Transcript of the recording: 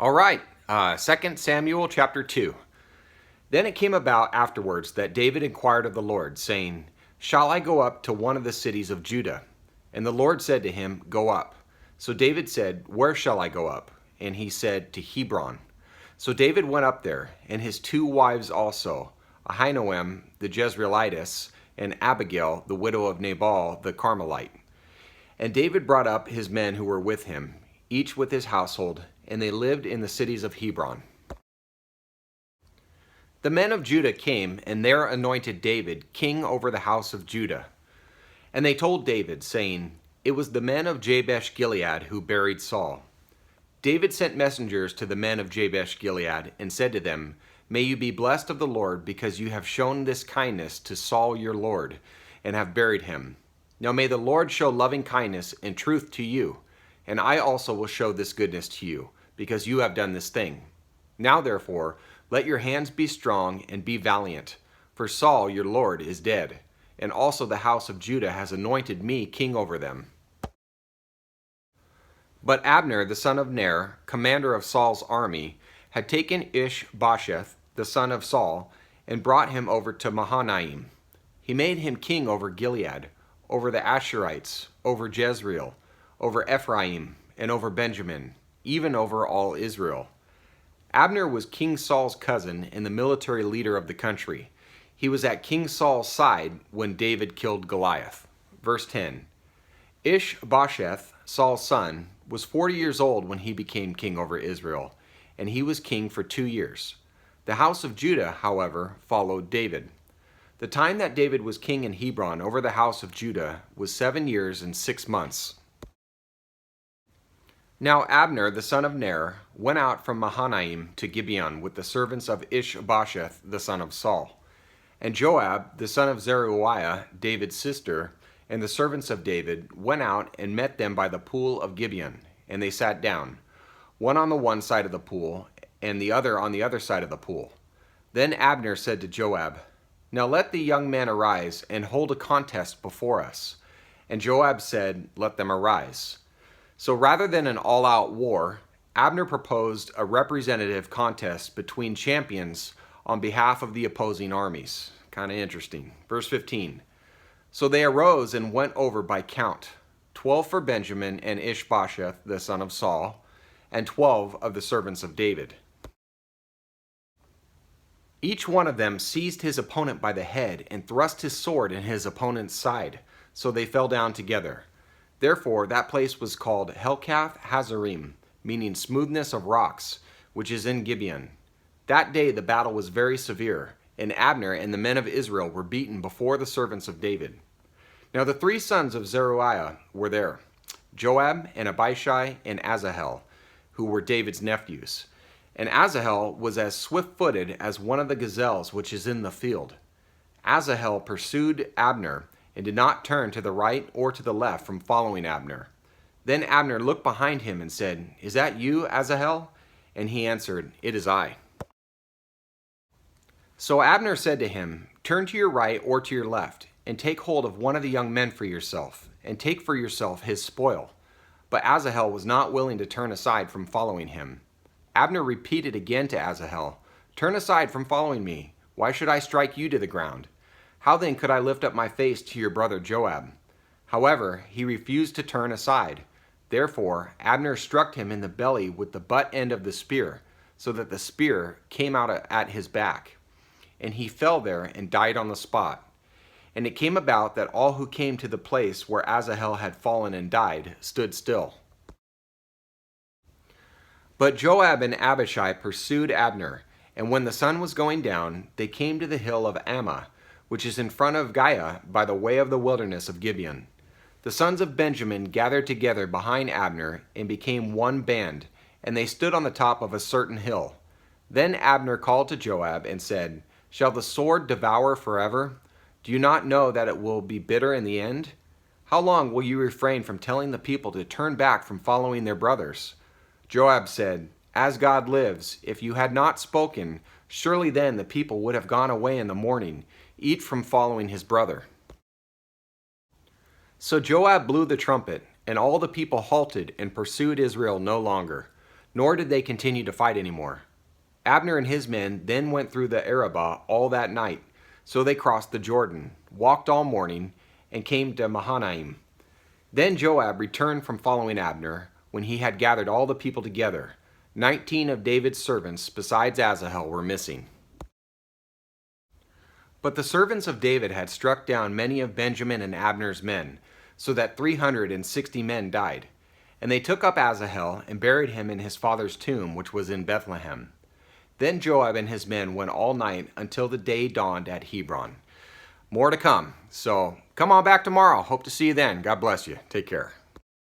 All right, 2 Samuel chapter 2. Then it came about afterwards that David inquired of the Lord, saying, Shall I go up to one of the cities of Judah? And the Lord said to him, Go up. So David said, Where shall I go up? And he said, To Hebron. So David went up there, and his two wives also, Ahinoam the Jezreelitess, and Abigail the widow of Nabal the Carmelite. And David brought up his men who were with him, each with his household, and they lived in the cities of Hebron. The men of Judah came, and there anointed David king over the house of Judah. And they told David, saying, It was the men of Jabesh Gilead who buried Saul. David sent messengers to the men of Jabesh Gilead, and said to them, May you be blessed of the Lord, because you have shown this kindness to Saul your lord, and have buried him. Now may the Lord show loving kindness and truth to you, and I also will show this goodness to you, because you have done this thing. Now therefore, let your hands be strong and be valiant, for Saul your lord is dead, and also the house of Judah has anointed me king over them. But Abner the son of Ner, commander of Saul's army, had taken Ishbosheth the son of Saul, and brought him over to Mahanaim. He made him king over Gilead, over the Asherites, over Jezreel, over Ephraim, and over Benjamin, even over all Israel. Abner was King Saul's cousin and the military leader of the country. He was at King Saul's side when David killed Goliath. Verse 10. Ishbosheth, Saul's son, was 40 years old when he became king over Israel, and he was king for 2 years. The house of Judah, however, followed David. The time that David was king in Hebron over the house of Judah was 7 years and 6 months. Now Abner the son of Ner went out from Mahanaim to Gibeon with the servants of Ishbosheth the son of Saul. And Joab the son of Zeruiah, David's sister, and the servants of David went out and met them by the pool of Gibeon, and they sat down, one on the one side of the pool, and the other on the other side of the pool. Then Abner said to Joab, Now let the young men arise and hold a contest before us. And Joab said, Let them arise. So rather than an all-out war, Abner proposed a representative contest between champions on behalf of the opposing armies. Kind of interesting. Verse 15. So they arose and went over by count, 12 for Benjamin and Ishbosheth the son of Saul, and 12 of the servants of David. Each one of them seized his opponent by the head and thrust his sword in his opponent's side, so they fell down together. Therefore that place was called Helkath Hazarim, meaning smoothness of rocks, which is in Gibeon. That day the battle was very severe, and Abner and the men of Israel were beaten before the servants of David. Now the 3 sons of Zeruiah were there, Joab and Abishai and Asahel, who were David's nephews. And Asahel was as swift-footed as one of the gazelles which is in the field. Asahel pursued Abner, and did not turn to the right or to the left from following Abner. Then Abner looked behind him and said, Is that you, Asahel? And he answered, It is I. So Abner said to him, Turn to your right or to your left, and take hold of one of the young men for yourself, and take for yourself his spoil. But Asahel was not willing to turn aside from following him. Abner repeated again to Asahel, Turn aside from following me. Why should I strike you to the ground? How then could I lift up my face to your brother Joab? However, he refused to turn aside. Therefore Abner struck him in the belly with the butt end of the spear, so that the spear came out at his back. And he fell there and died on the spot. And it came about that all who came to the place where Asahel had fallen and died stood still. But Joab and Abishai pursued Abner, and when the sun was going down, they came to the hill of Ammah, which is in front of Giah by the way of the wilderness of Gibeon. The sons of Benjamin gathered together behind Abner and became one band, and they stood on the top of a certain hill. Then Abner called to Joab and said, Shall the sword devour forever? Do you not know that it will be bitter in the end? How long will you refrain from telling the people to turn back from following their brothers? Joab said, As God lives, if you had not spoken, surely then the people would have gone away in the morning, each from following his brother. So Joab blew the trumpet, and all the people halted and pursued Israel no longer. nor did they continue to fight anymore. Abner and his men then went through the Arabah all that night. So they crossed the Jordan, walked all morning, and came to Mahanaim. Then Joab returned from following Abner, when he had gathered all the people together. 19 of David's servants, besides Asahel, were missing. But the servants of David had struck down many of Benjamin and Abner's men, so that 360 men died. And they took up Asahel and buried him in his father's tomb, which was in Bethlehem. Then Joab and his men went all night until the day dawned at Hebron. More to come, so come on back tomorrow. Hope to see you then. God bless you. Take care.